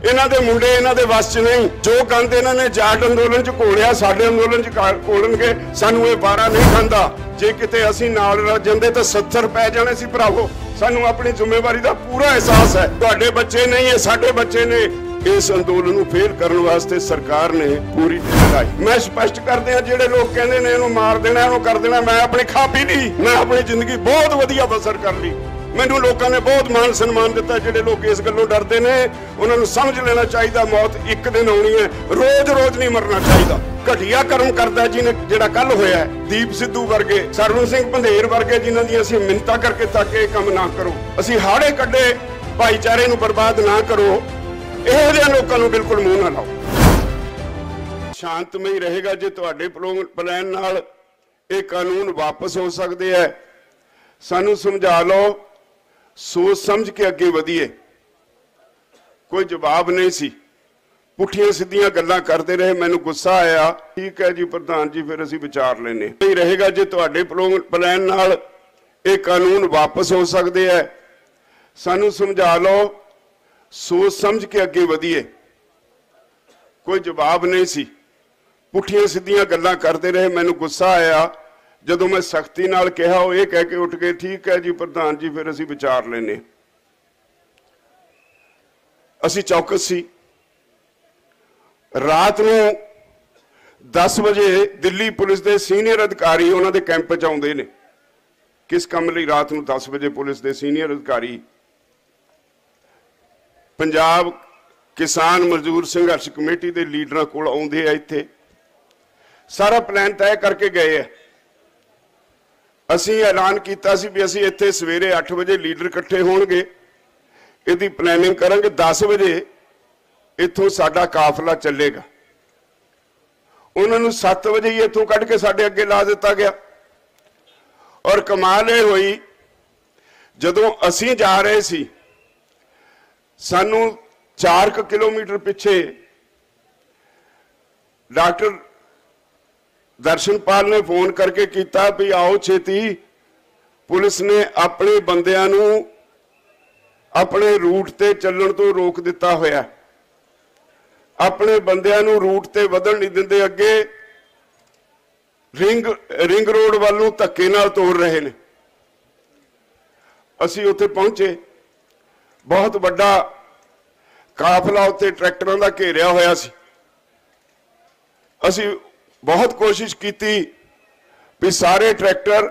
इन्हां दे मुंडे इन्हां दे वस च नहीं। जो गंद इन्हां ने जाट अंदोलन च घोलिया साडे अंदोलन च घोलणगे। सानू ये बारा नहीं खांदा। जे किते असीं नाल रल जांदे तां 70 पै जाणे सी भरावो। सानू अपनी जिम्मेवारी दा पूरा एहसास है। तुहाडे बच्चे नहीं, ये साडे बच्चे ने। इस अंदोलन नूं फेल करन वास्ते सरकार ने पूरी ढिल लाई। मैं स्पष्ट कर दियां, जिहड़े लोग कहंदे ने इहनूं मार देना, इहनूं कर देना, मैं अपनी खा पी ली। मैं अपनी जिंदगी बहुत वधिया बसर कर ली। मैनू लोगों ने बहुत मान सम्मान दिता। जिहड़े लोग इस गल्लों डरते ने, उन्होंने समझ लेना चाहिए मौत एक दिन आनी है। रोज रोज नहीं मरना चाहिए। घटिया कर्म करता जिन्हें जिहड़ा कल होया है, दीप सिद्धू वर्गे, सरवण सिंह पंधेर वर्गे, जिन्हां दी असीं मिन्नतां करके तक ये काम ना करो। असीं हाड़े कड्डे भाईचारे नूं बर्बाद ना करो। इहो जिहे लोकां नूं बिल्कुल मूंह ना लाओ। शांतमई रहेगा जे तुहाडे प्लान नाल ये कानून वापस हो सकते हैं। सानू समझा लो, सोच समझ के अगे वधिए। कोई जवाब नहीं सी, पुठियां सीधियां गल्लां करते रहे। मैनू गुस्सा आया। ठीक है जी प्रधान जी, फिर असीं विचार लेने। नहीं रहेगा जे तुहाडे प्लान नाल ये कानून वापस हो सकते हैं। सानू समझा लो, सोच समझ के अगे वधिए। कोई जवाब नहीं सी, पुठियां सीधियां गल्लां करते रहे। मैनू गुस्सा आया। जदों मैं सख्ती नाल कहा, वो ये कह के उठ गए, ठीक है जी प्रधान जी, फिर असीं विचार लेने। असीं चौकस सी। रात नूं 10 बजे दिल्ली पुलिस के सीनियर अधिकारी उन्हां दे कैंप च आउंदे ने। किस काम लई रात नूं 10 बजे पुलिस के सीनियर अधिकारी पंजाब किसान मजदूर संघर्ष कमेटी के लीडरां कोल आउंदे आ। इत्थे सारा प्लान तय करके गए है। असीं ऐलान किया सी भी असीं इत्थे सवेरे 8 बजे लीडर इकट्ठे होणगे, इहदी प्लैनिंग करांगे। 10 बजे इत्थों साडा काफला चलेगा। उन्होंने 7 बजे ही इत्थों कढ़ के साडे अगे ला दिता गया। और कमाल ये होई, जदों असीं जा रहे सी, सानू 4 किलोमीटर पिछे डॉक्टर दर्शनपाल ने फोन करके किया भी आओ छेती। पुलिस ने अपने बंदियां नूं अपने रूट ते चलण तो रोक दिता होया। अपने बंदियां नूं रूट ते वधण नहीं दिंदे। अगे रिंग रोड वाल नूं धक्के नाल तोड़ रहे ने। असीं उत्थे पहुंचे। बहुत बड़ा काफला उत्ते ट्रैक्टरां दा घेरिया होया सी। असीं बहुत कोशिश की भी सारे ट्रैक्टर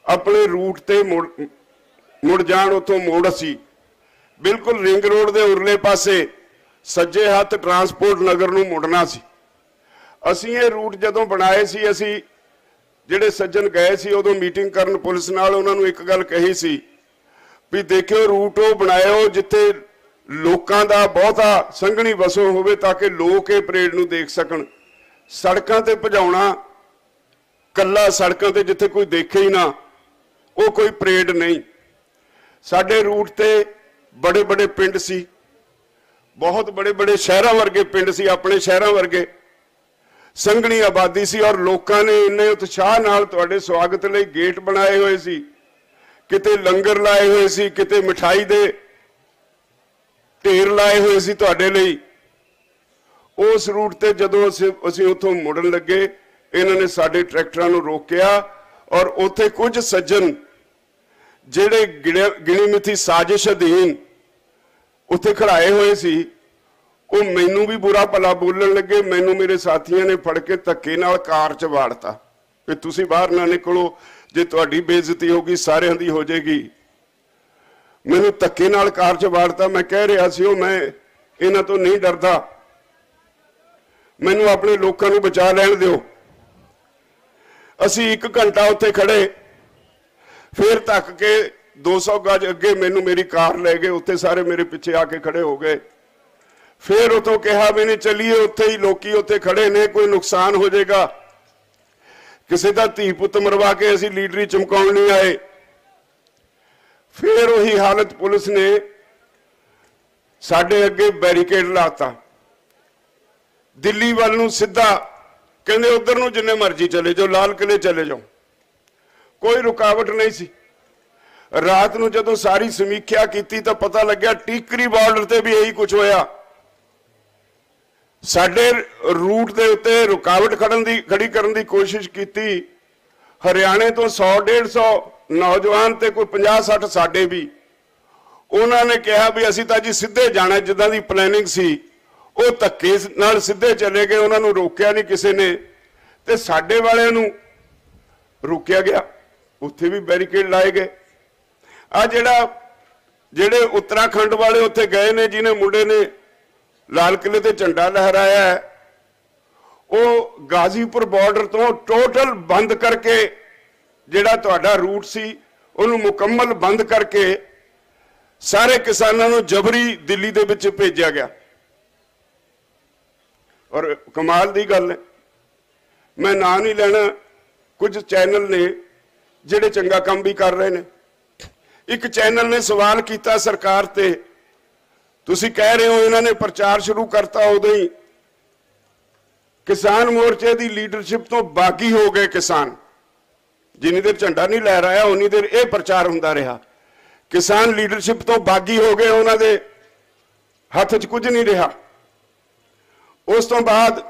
अपने रूट ते मुड़ जाण। उतों मोड़ असी बिल्कुल रिंग रोड के उरले पासे सज्जे हथ ट्रांसपोर्ट नगर नूं मुड़ना सी। असी ये रूट जदों बनाए सी, असी जिहड़े सज्जन गए सी उदों मीटिंग करन पुलिस नाल, उन्हां नूं एक गल कही सी भी देखियो रूट वो बनाओ जिथे लोकां दा बहुता संघनी वसों होवे, ताकि लोग ये परेड नूं देख सकण। सड़कों ते भजाउणा, कल्ला सड़कों ते जिथे कोई देखे ही ना, वो कोई परेड नहीं। साडे रूट ते बड़े बड़े पिंड सी, बहुत बड़े बड़े शहरों वर्गे पिंड सी, अपने शहरों वर्गे संघनी आबादी सी। और लोगों ने इन्ने उत्साह नाल तुहाडे स्वागत लई गेट बनाए हुए सी, किते लंगर लाए हुए सी, किते मिठाई दे ढेर लाए हुए सी तुहाडे लई। उस रूट ते जदों असीं उत्थों मुड़न लगे, इन्होंने साडे ट्रैक्टरां नूं रोकिया। और उत्थे कुछ सज्जन जिहड़े गिणी मिथी साजिश अधीन उत्थे खड़ाए हुए सी, वो मैनू भी बुरा भला बोलण लगे। मैनू मेरे साथियों ने फड़ के धक्के नाल कार च वाड़ता कि तुसीं बाहर ना निकलो, जे तुहाडी बेइज्जती होगी सारिआं दी हो जाएगी। मैनू धक्के नाल कार च वाड़ता। मैं कह रहा सी मैं इन्हां तों नहीं डरदा, मैनू अपने लोगों को बचा लैण दिओ। असी 1 घंटा उत्थे खड़े, फिर तक के 200 गज अगे मैनू मेरी कार ले गए। उत्थे सारे मेरे पिछे आके खड़े हो गए। फिर उतों कहा मैंने चलीए, उत्थे ही लोकी उत्थे खड़े ने, कोई नुकसान हो जाएगा, किसी का धी पुत मरवा के असी लीडरी चमकाउण नहीं आए। फिर वही हालत, पुलिस ने साडे अगे बैरीकेड लाता। दिल्ली वाल नूं सीधा कहंदे उधर नूं जिन्ने मर्जी चले जाओ, लाल किले चले जाओ, कोई रुकावट नहीं सी। रात नूं जदों सारी समीक्षा की तो पता लग्या टीकरी बॉर्डर ते भी यही कुछ होया। साडे रूट के उत्ते रुकावट खड़ी करने की कोशिश की। हरियाणे तो 100-150 नौजवान ते कोई 50-60 साडे भी, उन्होंने कहा भी असी तो जी सीधे जाना, जिदा की प्लैनिंग सी वो धक्के नाल सीधे चले गए, उन्होंने रोकया नहीं किसी ने, ते साडे वालियां नूं रोकया गया, उत्थे भी बैरीकेड लाए गए। आ जेड़े उत्तराखंड वाले उत्थे गए ने, जिन्हें मुंडे ने लाल किले ते झंडा लहराया है, वो गाजीपुर बॉर्डर तो टोटल बंद करके जिहड़ा तुहाडा रूट सी उन्होंने मुकम्मल बंद करके सारे किसानों को जबरी दिल्ली दे विच भेजा गया। और कमाल दी गल है, मैं ना नहीं लेना, कुछ चैनल ने जिहड़े चंगा काम भी कर रहे हैं। एक चैनल ने सवाल किया सरकार ते, तुसी कह रहे हो इन्होंने प्रचार शुरू करता, उदों ही किसान मोर्चे की लीडरशिप तो बागी हो गए किसान। जिन्नी देर झंडा नहीं लहराया उन्नी देर यह प्रचार होंदा रहा। किसान लीडरशिप तो बागी हो गए, उन्होंने हाथ च कुछ नहीं रहा। उस तो बाद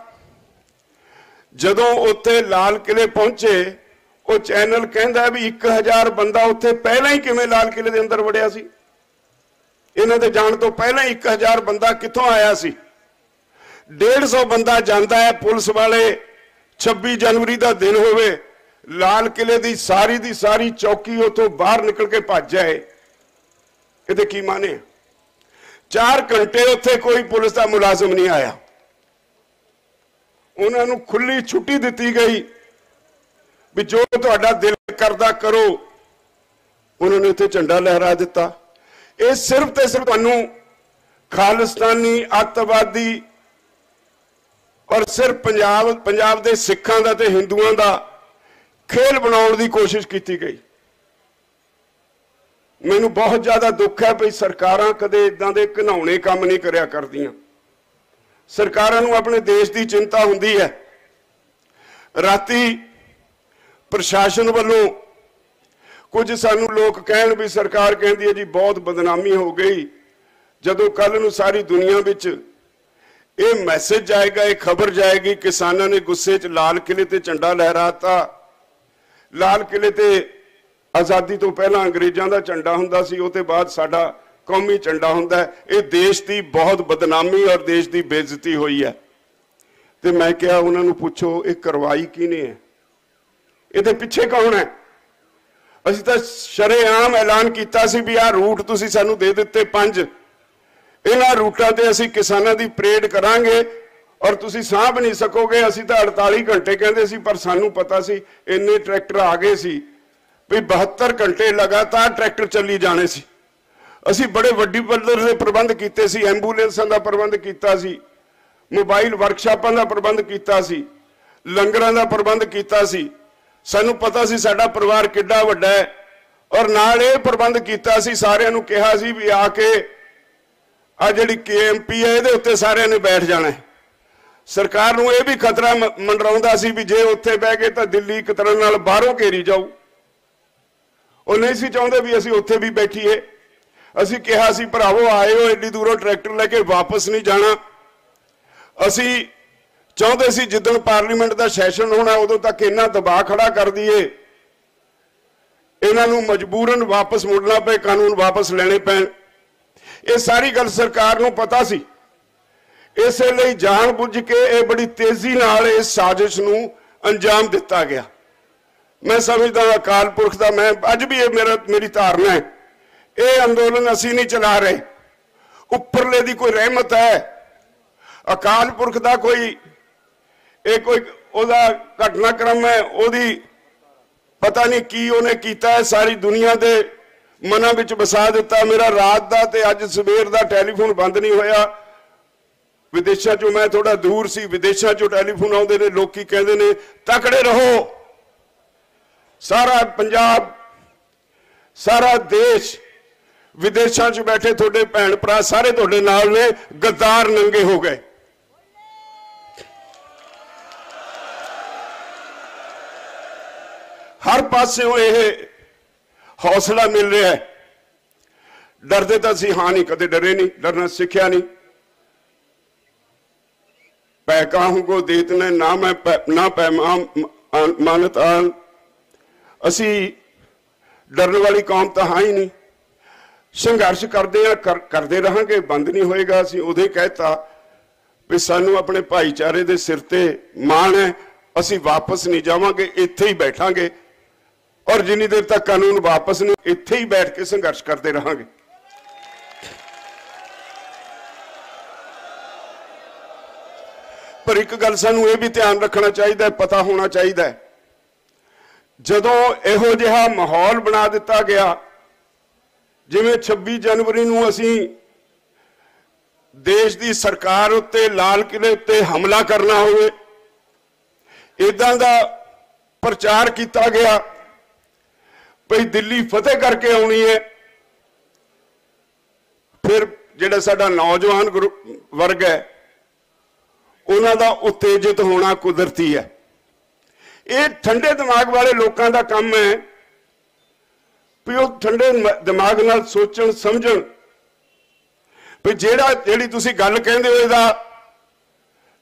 जदों उत्थे लाल किले पहुंचे, वो चैनल कहता भी 1000 बंदा उत्थे पहला ही किवें लाल किले के अंदर वड़िया सी। इन्हां दे जाण तो पहला ही 1000 बंदा कित्थों आया सी। 150 बंदा जाता है, पुलिस वाले 26 जनवरी का दिन होवे, लाल किले की सारी चौकी उतों बाहर निकल के भज जाए, ये की माने। 4 घंटे उत्थे कोई पुलिस का मुलाजम नहीं आया, उन्होंने खुली छुट्टी दी गई भी जो तुहाडा दिल करदा करो। उन्होंने उत्थे झंडा लहरा दिता। ये सिर्फ ते सिर्फ तुहानूं खालिस्तानी अतवादी और सिर्फ पंजाब दे सिखां दा ते हिंदुआं दा खेल बनाउण दी कोशिश की गई। मैनूं बहुत ज्यादा दुख है भी सरकारां कदे इदां दे घिनौणे काम नहीं करिया करदियां। सरकारां नूं अपने देश की चिंता हुंदी है। राती प्रशासन वालों कुछ सानू लोग कहण भी सरकार कहती है जी बहुत बदनामी हो गई, जदों कल नूं सारी दुनिया विच ये मैसेज जाएगा, ये खबर जाएगी किसानों ने गुस्से च लाल किले ते झंडा लहराता। लाल किले ते आज़ादी तो पहला अंग्रेजों का झंडा हुंदा सी, उहते बाद साडा कौमी झंडा हुंदा है। ये देश की बहुत बदनामी और देश की बेइज्जती हुई है। तो मैं क्या उन्होंने पूछो ये करवाई किने है, ये पिछे कौन है? असीं तां शरेआम ऐलान किया सी भी आ रूट तुसीं सानूं दे दिते 5, इन्हां रूटां ते असीं किसानां दी परेड करांगे और तुसीं साँभ नहीं सकोगे। असीं तां 48 घंटे कहंदे सी, पर सानूं पता सी इन्ने ट्रैक्टर आ गए सी भी 72 घंटे लगातार ट्रैक्टर चली जाने सी। असीं बड़े वड्डी पੱਧਰ ਦੇ प्रबंध किए सी, एंबूलेंसां दा प्रबंध किया सी, मोबाइल वर्कशापां दा प्रबंध किया सी, लंगरां दा प्रबंध किया सी। सानू पता सी साडा परिवार किड्डा वड्डा है और नाल ये प्रबंध किया सी, सारिआं नूं कहा सी भी आके आ जिहड़ी KMP है इहदे उत्ते सारिआं ने बैठ जाना है। सरकार नूं ये भी खतरा मंडराउंदा सी भी जे उत्थे बह गए तां दिल्ली एक तरह नाल बाहरों घेरी जाऊ। वो नहीं सी चाहुंदे भी असीं उत्थे भी बैठीए। असीं कहा सी भरावो आए हो एड्डी दूरों ट्रैक्टर लैके वापस नहीं जाना। असीं चाहते सी जिदन पार्लीमेंट का सैशन होना उदों तक इन्ना दबाव खड़ा कर दिए, इन्हों मजबूरन वापस मुड़ना पे, कानून वापस लेने पैन। ये सारी गल सरकार नूं पता सी, इसलिए जान बुझ के ये बड़ी तेजी नाल इस साजिश नूं अंजाम दिता गया। मैं समझदा अकाल पुरख का, मैं अज भी ये मेरी धारणा है, ये अंदोलन असीं नहीं चला रहे, उपरले दी कोई रहमत है, अकाल पुरख का कोई घटनाक्रम है, ओदी पता नहीं की उन्हें कीता है, सारी दुनिया के मनां विच बसा दिता। मेरा रात का ते अज सवेर का टैलीफोन बंद नहीं होया। विदेशों चों मैं थोड़ा दूर सी, विदेशों चों टैलीफोन आउंदे ने, लोकी कहंदे ने तकड़े रहो, सारा पंजाब सारा देश विदेशों च बैठे थोड़े भैन भरा सारे थोड़े नाल ने, गद्दार नंगे हो गए। हर पासों ये हौसला मिल रहा है। डरते तो असीं हाँ नहीं, कदे डरे नहीं, डरना सीखिया नहीं। पैकाहू को देतने ना मैं ना पैमान मानतान। असी डरने वाली कौम तो हाँ ही नहीं, संघर्ष करते रहांगे, बंद नहीं होएगा। असी उदे कहता भी सानू अपने भाईचारे दे सिर ते मान है, असी वापस नहीं जावांगे, इत्थे ही बैठांगे और जिन्नी देर तक कानून वापस नहीं, इत्थे ही बैठ के संघर्ष करते रहांगे। पर एक गल सानू ये भी ध्यान रखना चाहिए, पता होना चाहिए, जदों इहो जिहा माहौल बना दिता गया, जिवें 26 जनवरी नूं असीं देश की सरकार उत्ते लाल किले उत्ते हमला करना होवे, इदां दा प्रचार किया गया भई दिल्ली फतेह करके आउणी है। फिर जिहड़ा साडा नौजवान वर्ग है उन्हां दा उत्तेजित होना कुदरती है। ये ठंडे दिमाग वाले लोगों का काम है भी वो ठंडे दिमाग नाल सोचण समझण भी जिहड़ी तुसीं गल कहंदे हो इहदा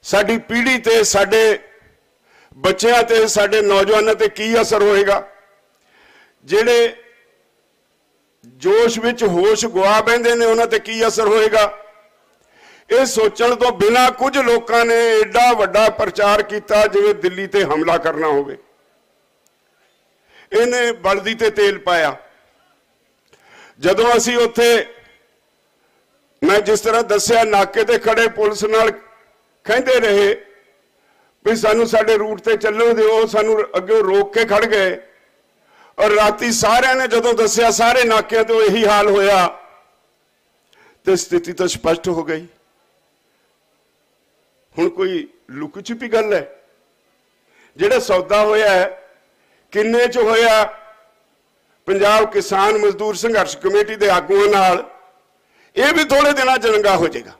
साडी पीढ़ी ते साडे बच्चिआं ते साडे नौजवानां ते की असर होएगा। जिहड़े जोश विच होश गवा बैंदे ने उन्हां ते की असर होएगा। ये सोचण तो बिना कुछ लोगों ने एडा वड्डा प्रचार किया जिवें दिल्ली ते हमला करना होवे। इन्हें बलदी ते तेल पाया। जदों असीं उत्थे मैं जिस तरह दस्सिया नाके ते खड़े पुलिस नाल कहंदे रहे भी सानू साडे रूट ते चलण दिओ, सानू अगे रोक के खड़ गए और राती सारिਆਂ ने जदों दस्सिया सारे नाकिਆਂ ते यही हाल होया तो स्थिति तो स्पष्ट हो गई। हुण कोई लुक छुपी गल है? जिहड़ा सौदा होया है किन्ने च होया? पंजाब किसान मजदूर संघर्ष कमेटी के आगुआं नाल ये भी थोड़े दिनों चंगा हो जाएगा,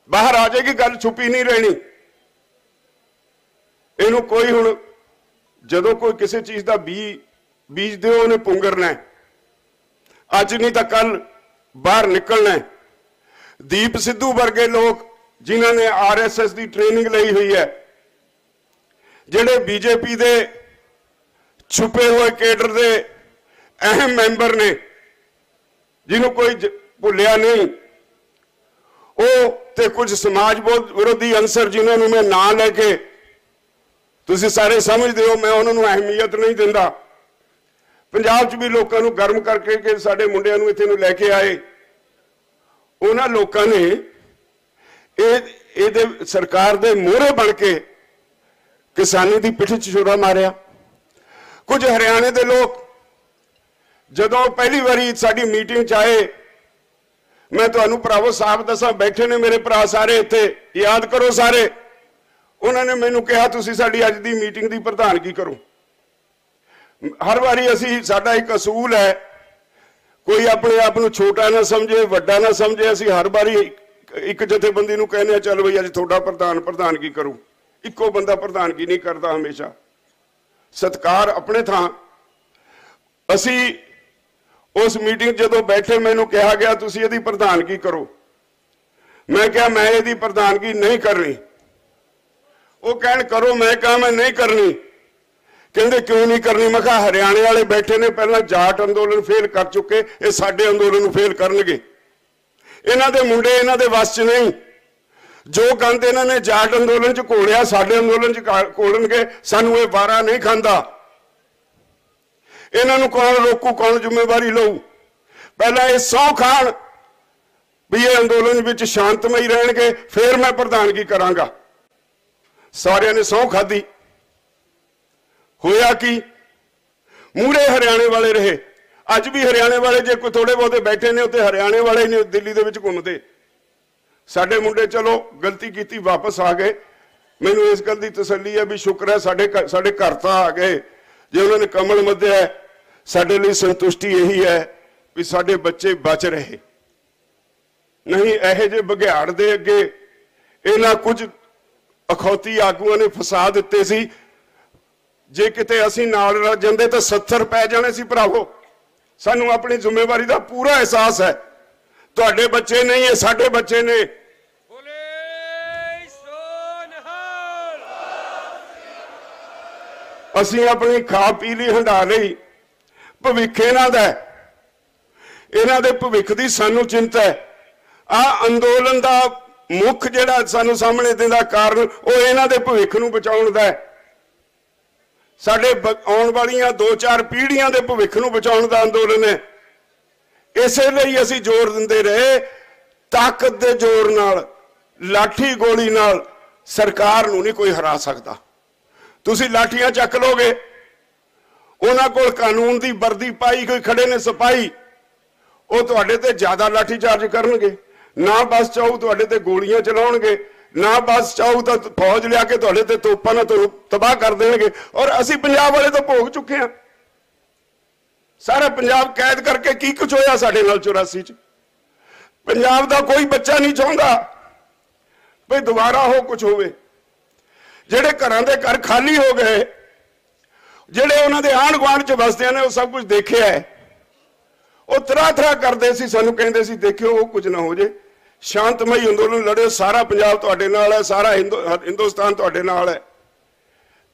बाहर आ जाएगी, गल छुपी नहीं रहनी। इनू कोई हुण जदों कोई किसी चीज का बीज दे उन्हें पुंगरना है, अज नहीं तो कल बाहर निकलना है। दीप सिद्धू वर्गे लोग जिन्होंने RSS की ट्रेनिंग ली हुई है, जिहड़े बीजेपी के छुपे हुए केडर के अहम मैंबर ने जिन्हों कोई भुलिया नहीं, वो ते कुछ समाज विरोधी अंसर जिन्होंने मैं ना लैके तुसीं सारे समझते हो, मैं उन्होंने अहमियत नहीं दिंदा। पंजाब च भी लोगों को गर्म करके कि साडे मुंडियां नूं इत्थे नूं लैके आए, उन्हां लोगों ने ये सरकार दे मोहरे बन के किसानी की पिठ च छुरा मारिया। कुछ हरियाणे के लोग जदों पहली बारी साडी मीटिंग च आए, मैं तुहानूं भरावो साहब दसा, बैठे ने मेरे भरा सारे इत्थे, याद करो सारे, उन्होंने मैनूं कहा तुसीं साडी अज दी मीटिंग की प्रधानगी करो। हर बारी असीं साडा एक असूल है, कोई अपने आप को छोटा ना समझे, वड्डा ना समझे। असीं हर बारी एक जथेबंदी नूं कहने चल बई अज तुहाडा प्रधानगी करूं, इक्को बंदा प्रधानगी नहीं करता हमेशा। सत्कार अपने थां। असी उस मीटिंग जदों बैठे मैनूं कहा गया तुसीं इहदी प्रधानगी करो, मैं कहा मैं इहदी प्रधानगी नहीं करनी। वो कहण करो, मैं कहा मैं नहीं करनी। कहंदे क्यों नहीं करनी? मैं कहा हरियाणे वाले बैठे ने, पहला जाट अंदोलन फेल कर चुके, ये साडे अंदोलन फेल करनगे। इन्हां दे मुंडे इन्हां दे वस च नहीं। जो गंद इन्हां ने जाट अंदोलन च घोलिया साडे अंदोलन च घोलणगे, सानूं ये वारा नहीं खांदा। इन्हां नूं कौन रोकू, कौन जिम्मेवारी लऊ? पहला ये सौ खाण भी ये अंदोलन विच शांतमई रहणगे, फिर मैं प्रधानगी करांगा। सारिਆਂ ने सौ खाधी। होया कि मूहरे हरियाणे वाले रहे। अज भी हरियाणे वाले जे कोई थोड़े बहुते बैठे ने उत्ते हरियाणे वाले ने दिल्ली दे विच घुमदे। साडे मुंडे चलो गलती की वापस आ गए। मैनूं इस गल की तसल्ली है भी शुक्र है साडे घर तां आ गए। जे उन्होंने कमल मध्या है, साडे लई संतुष्टि यही है भी साडे बच्चे बच रहे। नहीं इहो जे बघियाड़ दे अगे इन्हां कुछ अखौती आगूआं ने फसा दिते सी। जे किते असीं नाल रल जांदे तां 70 पै जाणे सी भरावो। सानूं अपनी जिम्मेवारी का पूरा एहसास है। तुहाडे बच्चे नहीं है, साडे बच्चे ने। ਅਸੀਂ ਆਪਣੀ ਖਾ ਪੀ ਲਈ, ਹੰਢਾ ਲਈ, ਭਵਿੱਖ ਇਹਨਾਂ ਦਾ, ਇਹਨਾਂ ਦੇ ਭਵਿੱਖ ਦੀ ਸਾਨੂੰ ਚਿੰਤਾ ਹੈ। ਆਹ ਅੰਦੋਲਨ ਦਾ ਮੁੱਖ ਜਿਹੜਾ ਸਾਨੂੰ ਸਾਹਮਣੇ ਦਿੰਦਾ ਕਾਰਨ ਉਹ ਇਹਨਾਂ ਦੇ ਭਵਿੱਖ ਨੂੰ ਬਚਾਉਣ ਦਾ ਹੈ। ਸਾਡੇ ਆਉਣ ਵਾਲੀਆਂ 2-4 ਪੀੜ੍ਹੀਆਂ ਦੇ ਭਵਿੱਖ ਨੂੰ ਬਚਾਉਣ ਦਾ ਅੰਦੋਲਨ ਹੈ। ਇਸੇ ਲਈ ਅਸੀਂ ਜ਼ੋਰ ਦਿੰਦੇ ਰਹੇ, ਤਾਕਤ ਦੇ ਜ਼ੋਰ ਨਾਲ, ਲਾਠੀ ਗੋਲੀ ਨਾਲ ਸਰਕਾਰ ਨੂੰ ਨਹੀਂ ਕੋਈ ਹਰਾ ਸਕਦਾ। ਤੁਸੀਂ ਲਾਠੀਆਂ ਚੱਕ ਲੋਗੇ, ਉਹਨਾਂ ਕੋਲ ਕਾਨੂੰਨ ਦੀ ਵਰਦੀ ਪਾਈ ਕੋਈ ਖੜੇ ਨੇ ਸਿਪਾਹੀ, ਉਹ ਤੁਹਾਡੇ ਤੇ ਜ਼ਿਆਦਾ ਲਾਠੀ ਚਾਰਜ ਕਰਨਗੇ। ਨਾ ਬਸ ਚਾਹੂ ਤੁਹਾਡੇ ਤੇ ਗੋਲੀਆਂ ਚਲਾਉਣਗੇ, ਨਾ ਬਸ ਚਾਹੂ ਤਾਂ ਫੌਜ ਲਿਆ ਕੇ ਤੁਹਾਡੇ ਤੇ ਤੋਪਾਂ ਨਾਲ ਤੁਹਾਨੂੰ ਤਬਾਹ ਕਰ ਦੇਣਗੇ। ਔਰ ਅਸੀਂ ਪੰਜਾਬ ਵਾਲੇ ਤਾਂ ਭੋਗ ਚੁੱਕੇ ਹਾਂ। ਸਾਰਾ ਪੰਜਾਬ ਕੈਦ ਕਰਕੇ ਕੀ ਕੁਝ ਹੋਇਆ ਸਾਡੇ ਨਾਲ 84 ਚ। ਪੰਜਾਬ ਦਾ ਕੋਈ ਬੱਚਾ ਨਹੀਂ ਚਾਹੁੰਦਾ ਵੀ ਦੁਬਾਰਾ ਉਹ ਕੁਝ ਹੋਵੇ। ਜਿਹੜੇ ਘਰਾਂ ਦੇ ਘਰ ਖਾਲੀ ਹੋ ਗਏ, ਜਿਹੜੇ ਉਹਨਾਂ ਦੇ ਆਂਢ ਗੁਆਂਢ ਚ ਵਸਦੇ ਨੇ, ਉਹ ਸਭ ਕੁਝ ਦੇਖਿਆ ਹੈ। ਉਹ ਤਰਾ ਕਰਦੇ ਸੀ, ਸਾਨੂੰ ਕਹਿੰਦੇ ਸੀ ਦੇਖਿਓ ਉਹ ਕੁਝ ਨਾ ਹੋ ਜੇ, ਸ਼ਾਂਤਮਈ ਅੰਦੋਲਨ ਲੜਿਓ, ਸਾਰਾ ਪੰਜਾਬ ਤੁਹਾਡੇ ਨਾਲ ਹੈ, ਸਾਰਾ ਹਿੰਦੁਸਤਾਨ ਤੁਹਾਡੇ ਨਾਲ ਹੈ।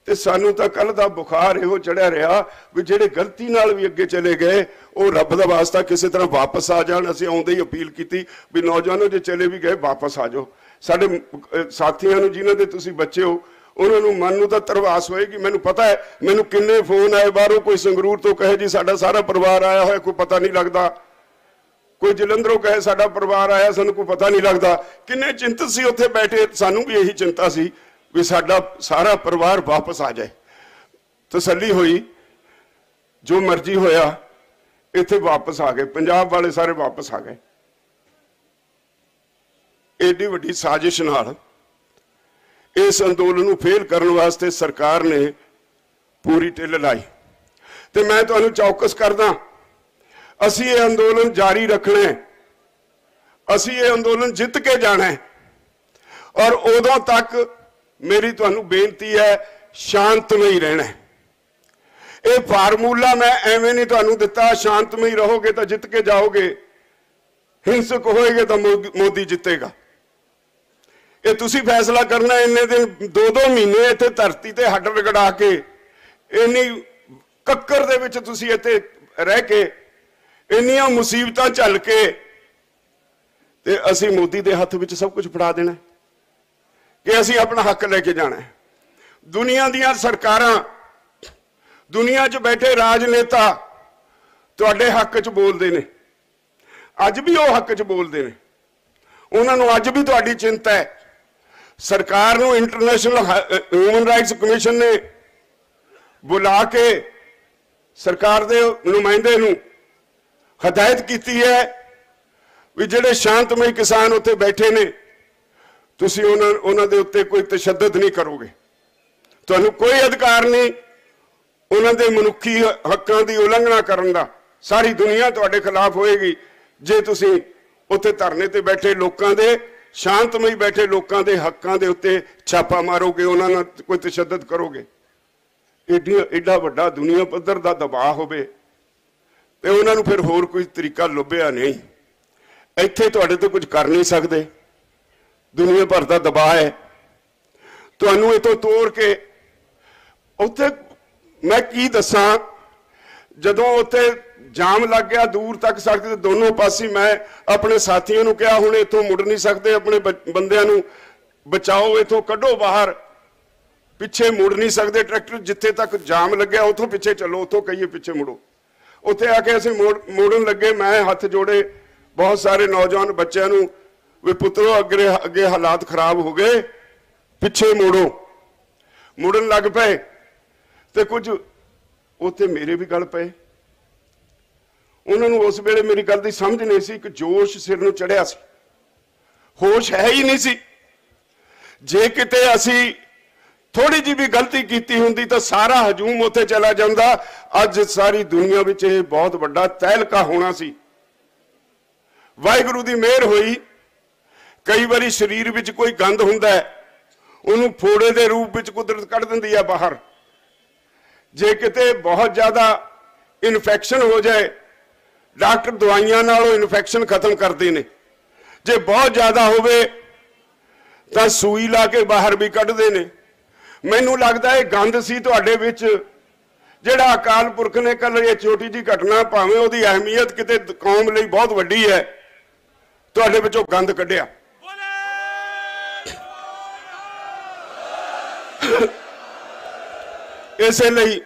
ਤੇ ਸਾਨੂੰ ਤਾਂ ਕੱਲ ਦਾ ਬੁਖਾਰ ਇਹੋ ਚੜਿਆ ਰਿਹਾ ਵੀ ਜਿਹੜੇ ਗਲਤੀ ਨਾਲ ਵੀ ਅੱਗੇ ਚਲੇ ਗਏ ਉਹ ਰੱਬ ਦਾ ਵਾਸਤਾ ਕਿਸੇ ਤਰ੍ਹਾਂ ਵਾਪਸ ਆ ਜਾਣ। ਅਸੀਂ ਆਉਂਦੇ ਹੀ ਅਪੀਲ ਕੀਤੀ ਵੀ ਨੌਜਵਾਨੋ ਜੇ ਚਲੇ ਵੀ ਗਏ ਵਾਪਸ ਆ ਜਾਓ। ਸਾਡੇ ਸਾਥੀਆਂ ਨੂੰ ਜਿਨ੍ਹਾਂ ਦੇ ਤੁਸੀਂ ਬੱਚੇ ਹੋ ਉਹਨਾਂ ਨੂੰ ਮਨ ਨੂੰ ਤਾਂ ਧਰਵਾਸ ਹੋਏਗੀ। ਮੈਨੂੰ ਪਤਾ ਹੈ, ਮੈਨੂੰ ਕਿੰਨੇ ਫੋਨ ਆਏ ਬਾਹਰੋਂ, ਕੋਈ ਸੰਗਰੂਰ ਤੋਂ ਕਹੇ ਜੀ ਸਾਡਾ ਸਾਰਾ ਪਰਿਵਾਰ ਆਇਆ ਹੋਇਆ, ਕੋਈ ਪਤਾ ਨਹੀਂ ਲੱਗਦਾ, ਕੋਈ ਜਲੰਧਰੋਂ ਕਹੇ ਸਾਡਾ ਪਰਿਵਾਰ ਆਇਆ, ਸਾਨੂੰ ਕੋਈ ਪਤਾ ਨਹੀਂ ਲੱਗਦਾ। ਕਿੰਨੇ ਚਿੰਤਤ ਸੀ ਉੱਥੇ ਬੈਠੇ, ਸਾਨੂੰ ਵੀ ਇਹੀ ਚਿੰਤਾ ਸੀ ਵੀ ਸਾਡਾ ਸਾਰਾ ਪਰਿਵਾਰ ਵਾਪਸ ਆ ਜਾਏ। ਤਸੱਲੀ ਹੋਈ, ਜੋ ਮਰਜ਼ੀ ਹੋਇਆ, ਇੱਥੇ ਵਾਪਸ ਆ ਗਏ, ਪੰਜਾਬ ਵਾਲੇ ਸਾਰੇ ਵਾਪਸ ਆ ਗਏ। ਏਡੀ ਵੱਡੀ ਸਾਜ਼ਿਸ਼ ਨਾਲ ਇਸ ਅੰਦੋਲਨ ਨੂੰ ਫੇਲ ਕਰਨ ਵਾਸਤੇ ਸਰਕਾਰ ਨੇ ਪੂਰੀ ਢਿੱਲ ਲਾਈ। ਤੇ ਮੈਂ ਤੁਹਾਨੂੰ ਚੌਕਸ ਕਰਦਾ, ਅਸੀਂ ਇਹ ਅੰਦੋਲਨ ਜਾਰੀ ਰੱਖਣਾ ਹੈ, ਅਸੀਂ ਇਹ ਅੰਦੋਲਨ ਜਿੱਤ ਕੇ ਜਾਣਾ ਹੈ। ਔਰ ਉਦੋਂ ਤੱਕ ਮੇਰੀ ਤੁਹਾਨੂੰ ਬੇਨਤੀ ਹੈ, ਸ਼ਾਂਤਮਈ ਰਹਿਣਾ। ਇਹ ਫਾਰਮੂਲਾ ਮੈਂ ਐਵੇਂ ਨਹੀਂ ਤੁਹਾਨੂੰ ਦਿੱਤਾ, ਸ਼ਾਂਤਮਈ ਰਹੋਗੇ ਤਾਂ ਜਿੱਤ ਕੇ ਜਾਓਗੇ, ਹਿੰਸਕ ਹੋਏਗੇ ਤਾਂ ਮੋਦੀ ਜਿੱਤੇਗਾ। ਇਹ ਤੁਸੀਂ ਫੈਸਲਾ ਕਰਨਾ। ਇੰਨੇ ਦਿਨ 2-2 ਮਹੀਨੇ ਇੱਥੇ ਧਰਤੀ ਤੇ ਹੱਡ ਰਗੜਾ ਕੇ, ਇੰਨੀ ਕੱਕਰ ਦੇ ਵਿੱਚ ਤੁਸੀਂ ਇੱਥੇ ਰਹਿ ਕੇ, ਇੰਨੀਆਂ ਮੁਸੀਬਤਾਂ ਝੱਲ ਕੇ, ਤੇ ਅਸੀਂ ਮੋਦੀ ਦੇ ਹੱਥ ਵਿੱਚ ਸਭ ਕੁਝ ਫੜਾ ਦੇਣਾ ਕਿ ਅਸੀਂ ਆਪਣਾ ਹੱਕ ਲੈ ਕੇ ਜਾਣਾ। ਦੁਨੀਆ ਦੀਆਂ ਸਰਕਾਰਾਂ, ਦੁਨੀਆ 'ਚ ਬੈਠੇ ਰਾਜਨੇਤਾ ਤੁਹਾਡੇ ਹੱਕ 'ਚ ਬੋਲਦੇ ਨੇ, ਅੱਜ ਵੀ ਉਹ ਹੱਕ 'ਚ ਬੋਲਦੇ ਨੇ। ਉਹਨਾਂ ਨੂੰ ਅੱਜ ਵੀ ਤੁਹਾਡੀ ਚਿੰਤਾ ਹੈ। ਸਰਕਾਰ ਨੂੰ ਇੰਟਰਨੈਸ਼ਨਲ ਹਿਊਮਨ ਰਾਈਟਸ ਕਮਿਸ਼ਨ ਨੇ ਬੁਲਾ ਕੇ ਸਰਕਾਰ ਦੇ ਨੁਮਾਇੰਦੇ ਨੂੰ ਹਦਾਇਤ ਕੀਤੀ ਹੈ ਵੀ ਜਿਹੜੇ ਸ਼ਾਂਤਮਈ ਕਿਸਾਨ ਉੱਥੇ ਬੈਠੇ ਨੇ, ਤੁਸੀਂ ਉਹਨਾਂ ਦੇ ਉੱਤੇ ਕੋਈ ਤਸ਼ੱਦਦ ਨਹੀਂ ਕਰੋਗੇ। ਤੁਹਾਨੂੰ ਕੋਈ ਅਧਿਕਾਰ ਨਹੀਂ ਉਹਨਾਂ ਦੇ ਮਨੁੱਖੀ ਹੱਕਾਂ ਦੀ ਉਲੰਘਣਾ ਕਰਨ ਦਾ। ਸਾਰੀ ਦੁਨੀਆ ਤੁਹਾਡੇ ਖਿਲਾਫ ਹੋਏਗੀ ਜੇ ਤੁਸੀਂ ਉੱਥੇ ਧਰਨੇ ਤੇ ਬੈਠੇ ਲੋਕਾਂ ਦੇ, ਸ਼ਾਂਤਮਈ ਬੈਠੇ ਲੋਕਾਂ ਦੇ ਹੱਕਾਂ ਦੇ ਉੱਤੇ ਛਾਪਾ ਮਾਰੋਗੇ, ਉਹਨਾਂ ਨਾਲ ਕੋਈ ਤਸ਼ੱਦਦ ਕਰੋਗੇ। ਏਡਾ ਵੱਡਾ ਦੁਨੀਆ ਪੱਧਰ ਦਾ ਦਬਾਅ ਹੋਵੇ ਤੇ ਉਹਨਾਂ ਨੂੰ ਫਿਰ ਹੋਰ ਕੋਈ ਤਰੀਕਾ ਲੱਭਿਆ ਨਹੀਂ। ਇੱਥੇ ਤੁਹਾਡੇ ਤੋਂ ਕੁਝ ਕਰ ਨਹੀਂ ਸਕਦੇ, ਦੁਨੀਆ ਭਰ ਦਾ ਦਬਾਅ ਹੈ। ਤੁਹਾਨੂੰ ਇਥੋਂ ਤੋੜ ਕੇ ਉੱਥੇ ਮੈਂ ਕੀ ਦੱਸਾਂ, ਜਦੋਂ ਉੱਥੇ ਜਾਮ ਲੱਗ ਗਿਆ ਦੂਰ ਤੱਕ ਸੜਕ ਦੇ ਦੋਨੋਂ ਪਾਸੇ, ਮੈਂ ਆਪਣੇ ਸਾਥੀਆਂ ਨੂੰ ਕਿਹਾ ਹੁਣ ਇੱਥੋਂ ਮੁੜ ਨਹੀਂ ਸਕਦੇ, ਆਪਣੇ ਬੰਦਿਆਂ ਨੂੰ ਬਚਾਓ, ਇੱਥੋਂ ਕੱਢੋ ਬਾਹਰ, ਪਿੱਛੇ ਮੁੜ ਨਹੀਂ ਸਕਦੇ ਟਰੈਕਟਰ, ਜਿੱਥੇ ਤੱਕ ਜਾਮ ਲੱਗਿਆ ਉੱਥੋਂ ਪਿੱਛੇ ਚੱਲੋ, ਉੱਥੋਂ ਕਹੀਏ ਪਿੱਛੇ ਮੁੜੋ। ਉੱਥੇ ਆ ਕੇ ਅਸੀਂ ਮੋੜਨ ਲੱਗੇ, ਮੈਂ ਹੱਥ ਜੋੜੇ ਬਹੁਤ ਸਾਰੇ ਨੌਜਵਾਨ ਬੱਚਿਆਂ ਨੂੰ ਵੀ ਪੁੱਤਰੋ ਅੱਗੇ ਹਾਲਾਤ ਖਰਾਬ ਹੋ ਗਏ, ਪਿੱਛੇ ਮੋੜੋ। ਮੁੜਨ ਲੱਗ ਪਏ ਤੇ ਕੁਝ ਉੱਥੇ ਮੇਰੇ ਵੀ ਗੱਲ ਪਏ। ਉਹਨਾਂ ਨੂੰ ਉਸ ਵੇਲੇ ਮੇਰੀ ਗੱਲ ਦੀ ਸਮਝ ਨਹੀਂ ਸੀ, ਇੱਕ ਜੋਸ਼ ਸਿਰ ਨੂੰ ਚੜਿਆ ਸੀ, ਹੋਸ਼ ਹੈ ਹੀ ਨਹੀਂ ਸੀ। ਜੇ ਕਿਤੇ ਅਸੀਂ ਥੋੜੀ ਜਿਹੀ ਵੀ ਗਲਤੀ ਕੀਤੀ ਹੁੰਦੀ ਤਾਂ ਸਾਰਾ ਹਜੂਮ ਉੱਥੇ ਚਲਾ ਜਾਂਦਾ। ਅੱਜ ਸਾਰੀ ਦੁਨੀਆ ਵਿੱਚ ਇਹ ਬਹੁਤ ਵੱਡਾ ਤਹਿਲਕਾ ਹੋਣਾ ਸੀ। ਵਾਹਿਗੁਰੂ ਦੀ ਮਿਹਰ ਹੋਈ। ਕਈ ਵਾਰੀ ਸਰੀਰ ਵਿੱਚ ਕੋਈ ਗੰਦ ਹੁੰਦਾ ਹੈ, ਉਹਨੂੰ ਫੋੜੇ ਦੇ ਰੂਪ ਵਿੱਚ ਕੁਦਰਤ ਕੱਢ ਦਿੰਦੀ ਹੈ ਬਾਹਰ। ਜੇ ਕਿਤੇ ਬਹੁਤ ਜ਼ਿਆਦਾ ਇਨਫੈਕਸ਼ਨ ਹੋ ਜਾਏ, ਡਾਕਟਰ ਦਵਾਈਆਂ ਨਾਲ ਉਹ ਇਨਫੈਕਸ਼ਨ ਖਤਮ ਕਰਦੇ ਨੇ। ਜੇ ਬਹੁਤ ਜ਼ਿਆਦਾ ਹੋਵੇ ਤਾਂ ਸੂਈ ਲਾ ਕੇ ਬਾਹਰ ਵੀ ਕੱਢਦੇ ਨੇ। ਮੈਨੂੰ ਲੱਗਦਾ ਇਹ ਗੰਦ ਸੀ ਤੁਹਾਡੇ ਵਿੱਚ, ਜਿਹੜਾ ਅਕਾਲ ਪੁਰਖ ਨੇ ਕੱਲ ਇਹ ਛੋਟੀ ਜੀ ਘਟਨਾ ਭਾਵੇਂ ਉਹਦੀ ਅਹਿਮੀਅਤ ਕਿਤੇ ਕੌਮ ਲਈ ਬਹੁਤ ਵੱਡੀ ਹੈ, ਤੁਹਾਡੇ ਵਿੱਚੋਂ ਗੰਦ ਕੱਢਿਆ। ਇਸੇ ਲਈ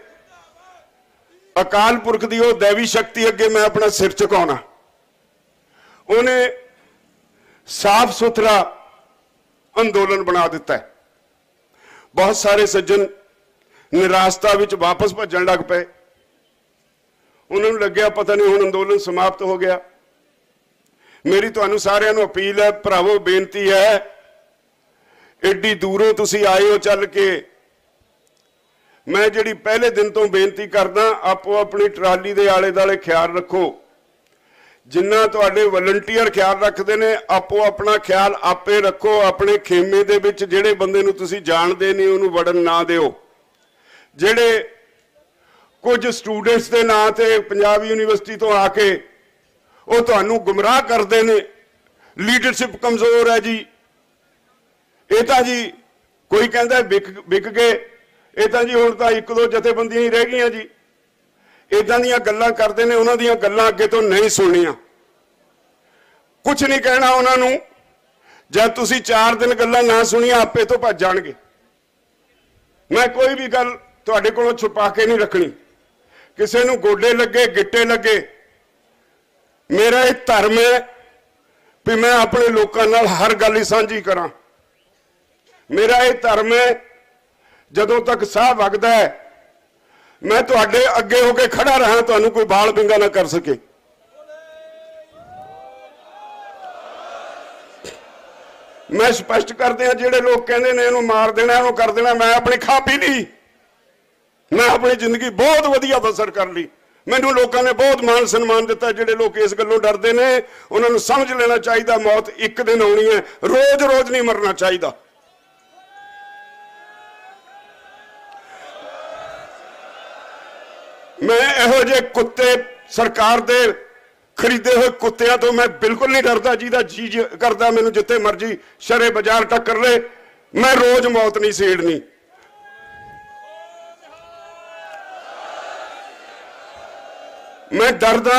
ਅਕਾਲ ਪੁਰਖ ਦੀ ਉਹ ਦੇਵੀ ਸ਼ਕਤੀ ਅੱਗੇ ਮੈਂ ਆਪਣਾ ਸਿਰ ਝੁਕਾਉਣਾ। ਉਹਨੇ ਸਾਫ਼ ਸੁਥਰਾ ਅੰਦੋਲਨ ਬਣਾ ਦਿੱਤਾ ਹੈ। ਬਹੁਤ ਸਾਰੇ ਸੱਜਣ ਨਿਰਾਸ਼ਤਾ ਵਿੱਚ ਵਾਪਸ ਭੱਜਣ ਲੱਗ ਪਏ। ਉਹਨਾਂ ਨੂੰ ਲੱਗਿਆ ਪਤਾ ਨਹੀਂ ਹੁਣ ਅੰਦੋਲਨ ਸਮਾਪਤ ਹੋ ਗਿਆ। ਮੇਰੀ ਤੁਹਾਨੂੰ ਸਾਰਿਆਂ ਨੂੰ ਅਪੀਲ ਹੈ, ਭਰਾਵੋ ਬੇਨਤੀ ਹੈ, ਏਡੀ ਦੂਰੋਂ ਤੁਸੀਂ ਆਏ ਹੋ ਚੱਲ ਕੇ, मैं जी पहले दिन तो बेनती करदा आपो अपनी ट्राली के आले दुआले ख्याल रखो। जिन्ना तुहाडे वलंटीयर ख्याल रखते हैं आपो अपना ख्याल आपे रखो। अपने खेमे दे विच जिहड़े बंदे नूं तुसीं जाणदे नहीं उहनूं वड़न ना दिओ। जिहड़े कुछ स्टूडेंट्स के नां ते पंजाब यूनीवर्सिटी तो आके वो तुहानूं गुमराह करते हैं। लीडरशिप कमज़ोर है जी, ये तो जी कोई कहता विक गए, ये तो जी हुण तां एक दो जथेबंदियां ही रह गईयां जी। इदां दीयां गल्लां करदे ने, उन्हां दीयां गल्लां अगे तो नहीं सुणनियां, कुछ नहीं कहना उन्हां नूं। जब तुसीं 4 दिन गल्लां ना सुणियां आपे तो भज जाणगे। मैं कोई भी गल तुहाडे कोलों छुपा के नहीं रखनी, किसी नूं गोडे लगे गिट्टे लगे। मेरा ये धर्म है भी मैं अपने लोगों नाल हर गल ही सांझी करा। मेरा ये धर्म है जदों तक साह वगदा है मैं तुहाडे अगे होके खड़ा रहा, तुहानूं कोई बाल बिंगा ना कर सके। मैं स्पष्ट कर दिया, जिहड़े लोग कहंदे ने इहनूं मार देना इहनूं कर देना, मैं अपनी खा पी ली, मैं अपनी जिंदगी बहुत वधिया बसर कर ली। मैनू लोगों ने बहुत मान सन्मान दिता। जिहड़े लोग इस गल्लों डरदे ने उन्हां नूं समझ लेना चाहिए मौत एक दिन आउणी है, रोज रोज नहीं मरना चाहिए। मैं इहो जे कुत्ते सरकार दे खरीदे हुए कुत्तियां तो मैं बिल्कुल नहीं डरता। जिहदा जी करदा मैनू जिथे मर्जी शरे बाजार टक्कर ले, मैं रोज मौत नहीं सेड़नी। मैं डरदा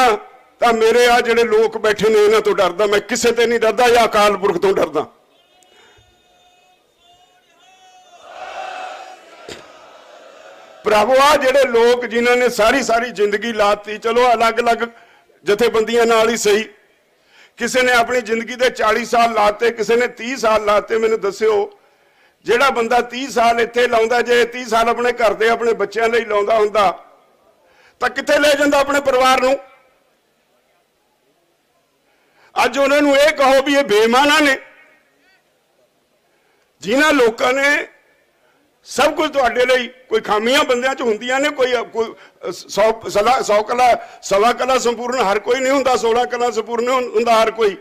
तो मेरे आ जिहड़े लोग बैठे ने इन्हां तो डरदा, मैं किसी ते नहीं डरदा या अकाल पुरख तो डरदा। भरावो आ जिहड़े लोग जिन्हां ने सारी सारी जिंदगी लाती, चलो अलग अलग जथेबंदियां नाल ही सही, किसी ने अपनी जिंदगी दे 40 साल लाते, किसी ने 30 साल लाते। मैनूं दस्सिओ जिहड़ा बंदा 30 साल इत्थे लाउंदा, जे 30 साल अपने घर दे अपने बच्चों लई लाउंदा हुंदा तो कित्थे ले जांदा अपने परिवार नूं। अज उन्हां नूं इह कहो भी ये बेईमाना ने, जिन्हां लोकां ने सब कुछ तुहाडे लई, कोई खामियां बंदियां च हुंदियां ने, कोई 100 कला 1.25 कला संपूर्ण हर कोई नहीं हुंदा, 16 कला संपूर्ण हुंदा हर कोई।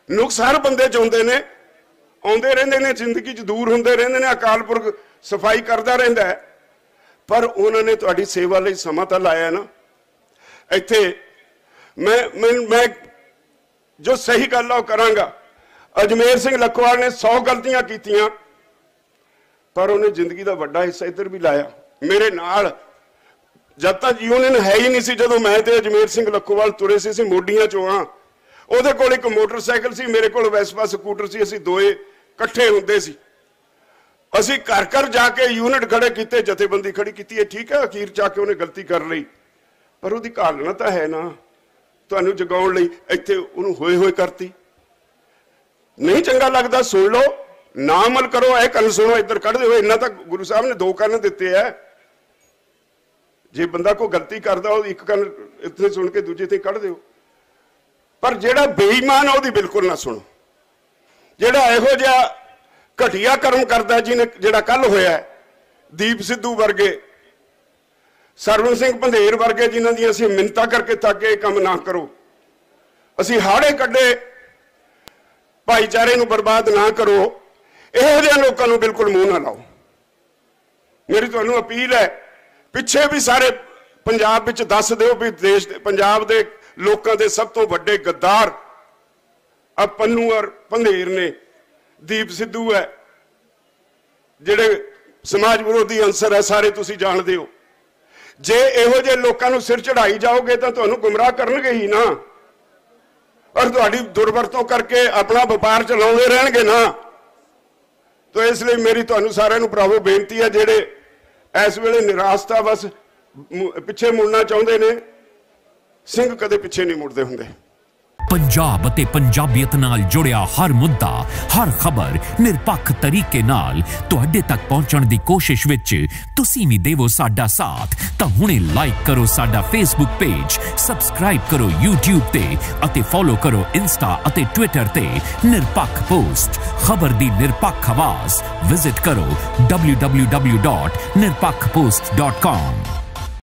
नुक्स हर बंदे च हुंदे ने, आउंदे रहिंदे ने, जिंदगी च दूर हुंदे रहिंदे ने। अकाल पुरख सफाई करदा रहिंदा है, पर उन्होंने तुहाडी सेवा लई समा तां लाया ना। इत्थे मैं जो सही गल है करांगा। अजमेर सिंह लखोवाल ने 100 गलतियां कीतियां, पर उन्हें जिंदगी का वड्डा हिस्सा इधर भी लाया। मेरे नाल जब तक यूनियन है ही नहीं सी, जदों मैं ते अजमेर सिंह लखोवाल तुरे सी मोडियां चों हाँ, उहदे कोल एक मोटरसाइकिल सी, मेरे कोल वैसपा स्कूटर सी, असीं दोए इकट्ठे हुंदे सी। असीं घर घर जाके यूनिट खड़े किए, जथेबंदी खड़ी की। ठीक है, अखीर जाके उन्हें गलती कर ली, पर उसकी घालना तो है ना तुहानूं जगाउण लई। इत्थे उहनूं होए होए करती। नहीं चंगा लगता सुन लो, ना अमल करो, यह कन सुनो इधर कढ़ दो। इन्ना तो गुरु साहब ने 2 कन दिते है। जे बंदा कोई गलती करता एक कन इत्थे सुन के दूजे ते कढ़ दो, पर जिहड़ा बेईमान है बिल्कुल ना सुनो। जिहड़ा इहो जिहा घटिया कर्म करता, जिन्हें जिहड़ा कल होया दीप सिद्धू वर्गे, सरवण सिंह पंधेर वर्गे, जिन्हां दी असीं मिन्नतां करके थक गए काम ना करो, असीं हाड़े कड्डे, भाईचारे नूं बर्बाद ना करो, इहो जिहे लोकां नूं बिल्कुल मूँह ना लाओ। मेरी तुहानूं अपील है, पिछे भी सारे पंजाब विच दस दिओ भी देश पंजाब दे लोकां दे सब तो वड्डे गद्दार आ पन्नू और पंधेर ने, दीप सिद्धू है, जिहड़े समाज विरोधी अंसर है, सारे तुसीं जाणदे हो। जे इहो जे लोकां नूं सिर चढ़ाई जाओगे तो तुहानूं गुमराह करनगे ही ना, और तुहाडी दुरवरतों करके अपना व्यापार चलाउंदे रहणगे ना। तो इसलिए मेरी तुहानूं सारिआं नूं भरावो बेनती है, जिहड़े इस वेले निराशता बस पिछे मुड़ना चाहुंदे ने, ਸਿੰਘ कदे पिछे नहीं मुड़दे हुंदे। पंजाब अते पंजाबीयत नाल जुड़िया हर मुद्दा, हर खबर निरपक्ष तरीके नाल तुहाडे तक पहुंचण दी कोशिश विच तुसीं भी देवो साडा साथ। तां हुणे लाइक करो साडा फेसबुक पेज, सबसक्राइब करो यूट्यूब ते अते फॉलो करो इंस्टा अते ट्विटर ते निरपक्ष पोस्ट। खबर दी निरपक्ष आवाज़ विजिट करो www.nirpakhpost.com।